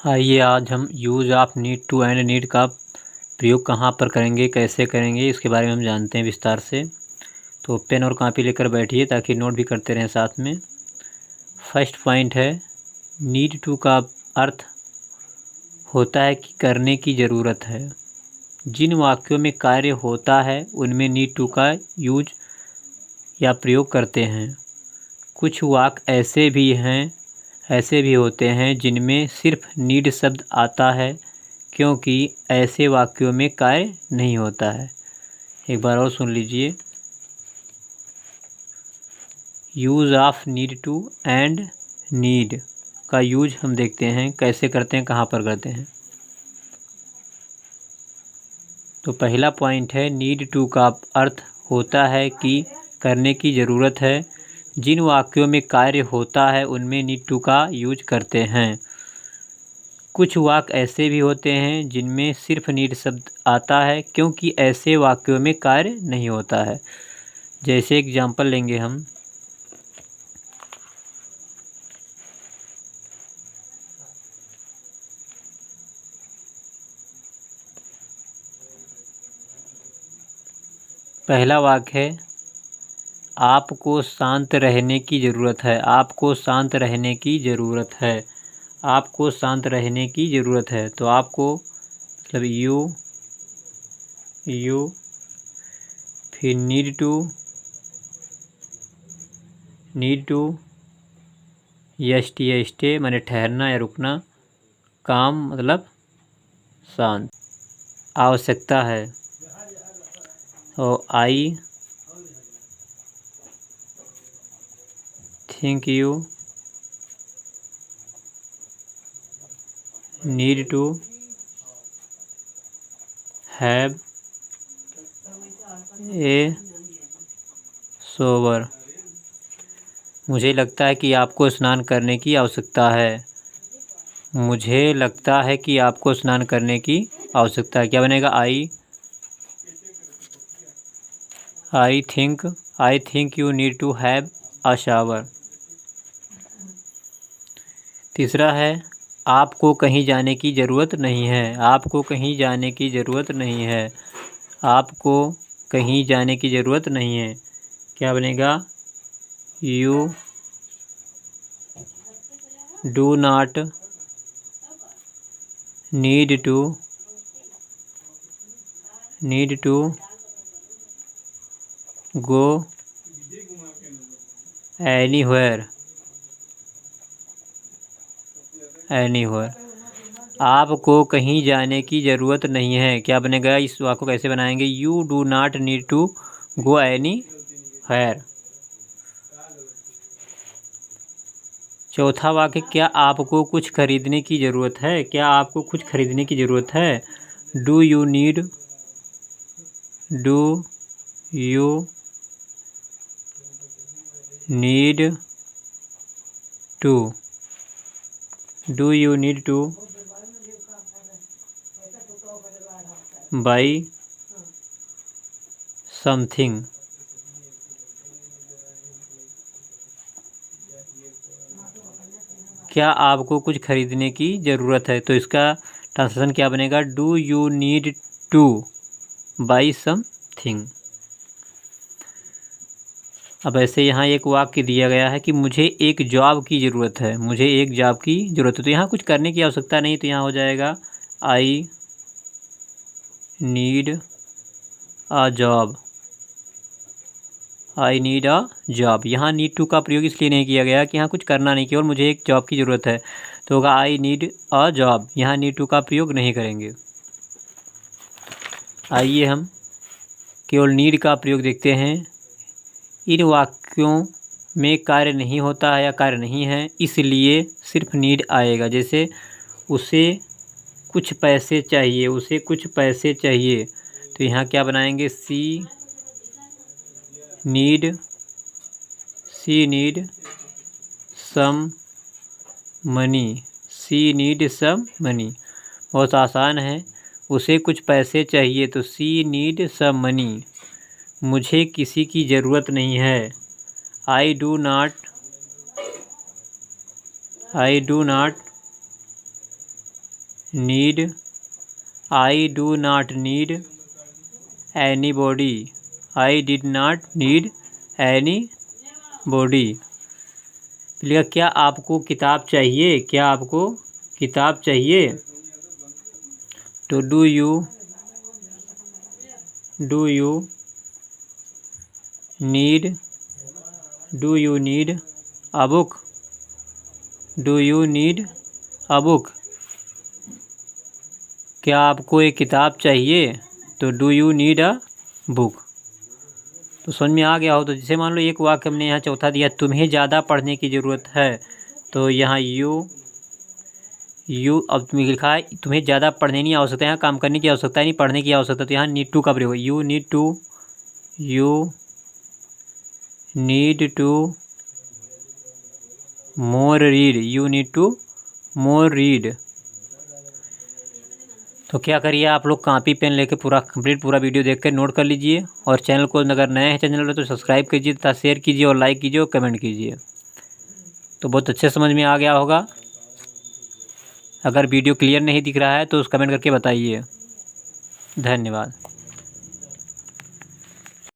आइए आज हम use of need to and need का प्रयोग कहाँ पर करेंगे, कैसे करेंगे, इसके बारे में हम जानते हैं विस्तार से। तो पेन और कॉपी लेकर बैठिए ताकि नोट भी करते रहें साथ में। फर्स्ट पॉइंट है, नीड टू का अर्थ होता है कि करने की ज़रूरत है। जिन वाक्यों में कार्य होता है उनमें नीड टू का यूज या प्रयोग करते हैं। कुछ वाक्य ऐसे भी होते हैं जिनमें सिर्फ नीड शब्द आता है, क्योंकि ऐसे वाक्यों में कार्य नहीं होता है। एक बार और सुन लीजिए। Use of need to and need का यूज हम देखते हैं कैसे करते हैं, कहाँ पर करते हैं। तो पहला पॉइंट है, नीड टू का अर्थ होता है कि करने की ज़रूरत है। जिन वाक्यों में कार्य होता है उनमें नीड टू का यूज करते हैं। कुछ वाक्य ऐसे भी होते हैं जिनमें सिर्फ नीड शब्द आता है, क्योंकि ऐसे वाक्यों में कार्य नहीं होता है। जैसे एग्जाम्पल लेंगे हम। पहला वाक्य है, आपको शांत रहने की ज़रूरत है। आपको शांत रहने की ज़रूरत है। आपको शांत रहने की ज़रूरत है। तो आपको मतलब यू फिर नीड टू स्टे माने ठहरना या रुकना। काम मतलब शांत। आवश्यकता है। और I think you need to have a shower. मुझे लगता है कि आपको स्नान करने की आवश्यकता है। मुझे लगता है कि आपको स्नान करने की आवश्यकता है। क्या बनेगा? I think you need to have a shower. तीसरा है, आपको कहीं जाने की ज़रूरत नहीं है। आपको कहीं जाने की ज़रूरत नहीं है। आपको कहीं जाने की ज़रूरत नहीं है। क्या बनेगा? You do not need to go anywhere. आपको कहीं जाने की ज़रूरत नहीं है। क्या बनेगा? इस वाक्य को कैसे बनाएंगे? You do not need to go anywhere. चौथा वाक्य, क्या आपको कुछ खरीदने की ज़रूरत है? क्या आपको कुछ खरीदने की ज़रूरत है? Do you need two by something. क्या आपको कुछ खरीदने की ज़रूरत है? तो इसका ट्रांसलेशन क्या बनेगा? Do you need two by something. अब ऐसे यहाँ एक वाक्य दिया गया है कि मुझे एक जॉब की ज़रूरत है। मुझे एक जॉब की ज़रूरत है। तो यहाँ कुछ करने की आवश्यकता नहीं, तो यहाँ हो जाएगा I need a job. I need a job. यहाँ नीड टू का प्रयोग इसलिए नहीं किया गया कि यहाँ कुछ करना नहीं, केवल मुझे एक जॉब की ज़रूरत है। तो होगा आई नीड अ जॉब। यहाँ नीड टू का प्रयोग नहीं करेंगे। आइए हम केवल नीड का प्रयोग देखते हैं। इन वाक्यों में कार्य नहीं होता है या कार्य नहीं है, इसलिए सिर्फ नीड आएगा। जैसे उसे कुछ पैसे चाहिए, उसे कुछ पैसे चाहिए। तो यहाँ क्या बनाएंगे? She need some money. She need some money. बहुत आसान है। उसे कुछ पैसे चाहिए तो शी नीड सम मनी। मुझे किसी की ज़रूरत नहीं है। I do not need, I do not need any body, I did not need any body. लिखा क्या आपको किताब चाहिए, क्या आपको किताब चाहिए। तो do you need, do you need a book, do you need a book. क्या आपको एक किताब चाहिए, तो do you need a book. तो समझ में आ गया हो। तो जैसे मान लो एक वाक्य हमने यहाँ चौथा दिया, तुम्हें ज़्यादा पढ़ने की ज़रूरत है, तो यहाँ यू अब तुम्हें लिखा है तुम्हें ज़्यादा पढ़ने की आवश्यकता है, यहाँ काम करने की आवश्यकता नहीं, पढ़ने की आवश्यकता। तो यहाँ नीड टू का प्रयोग, you need to more read, you need to more read. तो क्या करिए आप लोग कॉपी पेन लेके पूरा वीडियो देख कर नोट कर लीजिए, और चैनल को अगर नए हैं चैनल में तो सब्सक्राइब कीजिए तथा शेयर कीजिए और लाइक कीजिए और कमेंट कीजिए। तो बहुत अच्छे समझ में आ गया होगा। अगर वीडियो क्लियर नहीं दिख रहा है तो उस कमेंट करके बताइए। धन्यवाद।